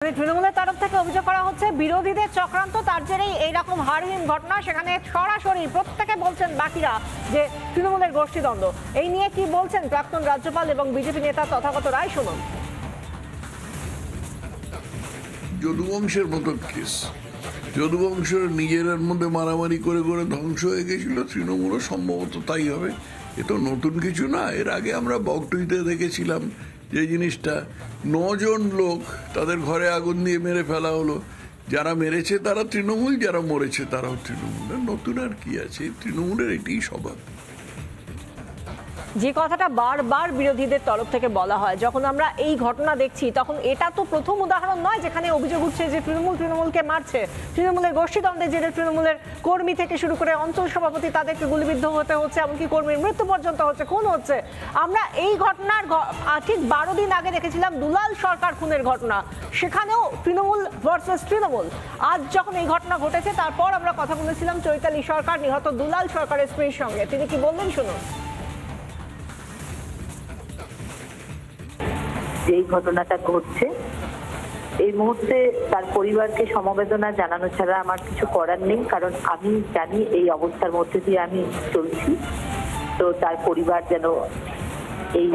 তৃণমূলের তরফ থেকে অভিযোগ করা হচ্ছে বিরোধীদের চক্রান্ত, তার জেরেই এইরকম হারহীন ঘটনা। সেখানে সরাসরি প্রত্যেকে বলছেন বাকিরা যে তৃণমূলের গোষ্ঠীদ্বন্দ্ব। এই নিয়ে কি বলছেন প্রাক্তন রাজ্যপাল এবং বিজেপি নেতা তথাগত রায়, শুনুন। যদুবংশের মতো কেস, যদুবংশের নিজেদের মধ্যে মারামারি করে করে ধ্বংস হয়ে গেছিল, তৃণমূলও সম্ভবত তাই হবে। এ তো নতুন কিছু না। এর আগে আমরা বকটুইতে দেখেছিলাম যে জিনিসটা 9 জন লোক তাদের ঘরে আগুন দিয়ে মেরে ফেলা হলো। যারা মেরেছে তারা তৃণমূল, যারা মরেছে তারাও তৃণমূল। নতুন আর কি আছে, তৃণমূলের এটাই স্বভাব। যে কথাটা বারবার বিরোধীদের তরফ থেকে বলা হয়, যখন আমরা এই ঘটনা দেখছি তখন এটা তো প্রথম উদাহরণ নয় যেখানে অভিযোগ উঠছে যে তৃণমূলকে মারছে। তৃণমূলের গোষ্ঠীদ্বন্দ্বের জেরে তৃণমূলের কর্মী থেকে শুরু করে অঞ্চল সভাপতি তাদেরকে গুলিবিদ্ধ হতে হচ্ছে, এমনকি কর্মীর মৃত্যু পর্যন্ত হচ্ছে, খুন হচ্ছে। আমরা এই ঘটনার ঠিক 12 দিন আগে দেখেছিলাম দুলাল সরকার খুনের ঘটনা, সেখানেও তৃণমূল ভার্সেস তৃণমূল। আজ যখন এই ঘটনা ঘটেছে তারপর আমরা কথা বলেছিলাম চৈতালি সরকার নিহত দুলাল সরকারের স্ত্রীর সঙ্গে। তিনি কি বললেন শুনুন। এই ঘটনাটা ঘটছে, এই মুহূর্তে তার পরিবারকে সমবেদনা জানানো ছাড়া আমার কিছু করার নেই, কারণ আমি জানি এই অবস্থার মধ্যে দিয়ে আমি চলছি। তো তার পরিবার যেন এই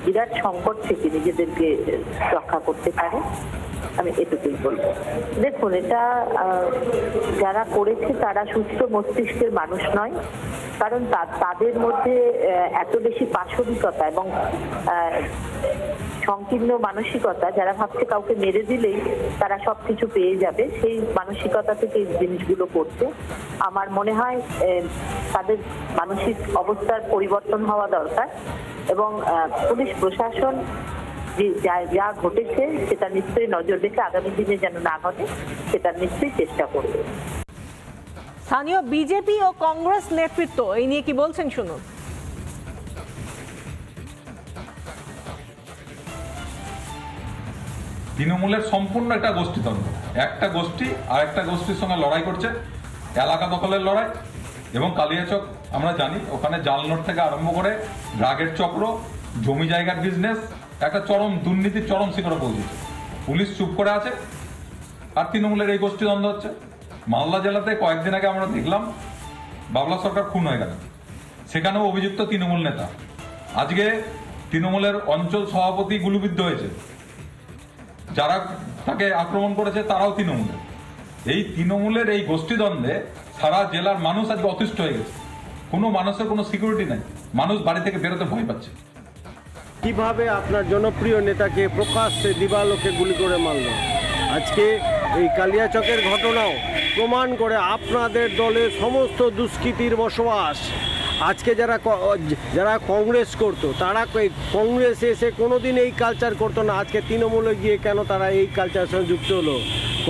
বিরাট সংকট থেকে নিজেদেরকে রক্ষা করতে পারে, আমি এটুকুই বলবো। দেখুন, এটা যারা করেছে তারা সুস্থ মস্তিষ্কের মানুষ নয়, কারণ তাদের মধ্যে এত বেশি পাশবিকতা এবং সংকীর্ণ মানসিকতা, যারা ভাবছে কাউকে মেরে দিলেই তারা সবকিছু পেয়ে যাবে, সেই মানসিকতা থেকে এই জিনিসগুলো করছে। আমার মনে হয় তাদের মানসিক অবস্থার পরিবর্তন হওয়া দরকার এবং পুলিশ প্রশাসন যা ঘটেছে সেটা নিশ্চয়ই নজর রেখে আগামী দিনে যেন না ঘটে সেটা নিশ্চয়ই চেষ্টা করবে। স্থানীয় বিজেপি ও কংগ্রেস নেতৃত্ব এই নিয়ে কি বলছেন শুনুন। তৃণমূলের সম্পূর্ণ একটা গোষ্ঠীদ্বন্দ্ব, একটা গোষ্ঠী আর একটা গোষ্ঠীর সঙ্গে লড়াই করছে, এলাকা দখলের লড়াই। এবং কালিয়াচক আমরা জানি, ওখানে জাল নোট থেকে আরম্ভ করে ড্রাগের চক্র, জমি জায়গার বিজনেস, একটা চরম দুর্নীতির চরম শিখরে পৌঁছেছে। পুলিশ চুপ করে আছে আর তৃণমূলের এই গোষ্ঠীদ্বন্দ্ব হচ্ছে। মালদা জেলাতে কয়েকদিন আগে আমরা দেখলাম বাবলা সরকার খুন হয়ে গেল, সেখানেও অভিযুক্ত তৃণমূল নেতা। আজকে তৃণমূলের অঞ্চল সভাপতি গুলিবিদ্ধ হয়েছে, যারা তাকে আক্রমণ করেছে তারাও তৃণমূলের। এই তৃণমূলের এই গোষ্ঠীদ্বন্দ্বে সারা জেলার মানুষ আজকে অতিষ্ঠ হয়ে গেছে। কোনো মানুষের কোনো সিকিউরিটি নেই, মানুষ বাড়ি থেকে বেরোতে ভয় পাচ্ছে। কিভাবে আপনার জনপ্রিয় নেতাকে প্রকাশ্যে দিবালোকে গুলি করে মারল? আজকে এই কালিয়াচকের ঘটনাও প্রমাণ করে আপনাদের দলে সমস্ত দুষ্কৃতির বসবাস। আজকে যারা কংগ্রেস করতো তারা কংগ্রেসে এসে কোনোদিন এই কালচার করতো না, আজকে তৃণমূলে গিয়ে কেন তারা এই কালচারের সঙ্গে যুক্ত হলো?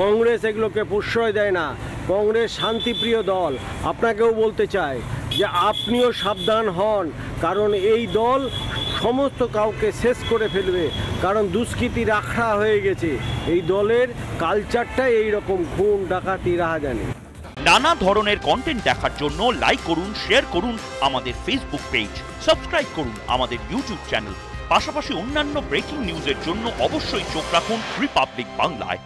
কংগ্রেস এগুলোকে প্রশ্রয় দেয় না, কংগ্রেস শান্তিপ্রিয় দল। আপনাকেও বলতে চাই যে আপনিও সাবধান হন, কারণ এই দল সমস্ত কাউকে শেষ করে ফেলবে, কারণ দুষ্কৃতির আখড়া হয়ে গেছে। এই দলের কালচারটাই এইরকম, খুন ডাকাতি রাহাজানি। নানা ধরনের কন্টেন্ট দেখার জন্য লাইক করুন, শেয়ার করুন আমাদের ফেসবুক পেজ, সাবস্ক্রাইব করুন আমাদের ইউটিউব চ্যানেল। পাশাপাশি অন্যান্য ব্রেকিং নিউজের জন্য অবশ্যই চোখ রাখুন রিপাবলিক বাংলায়।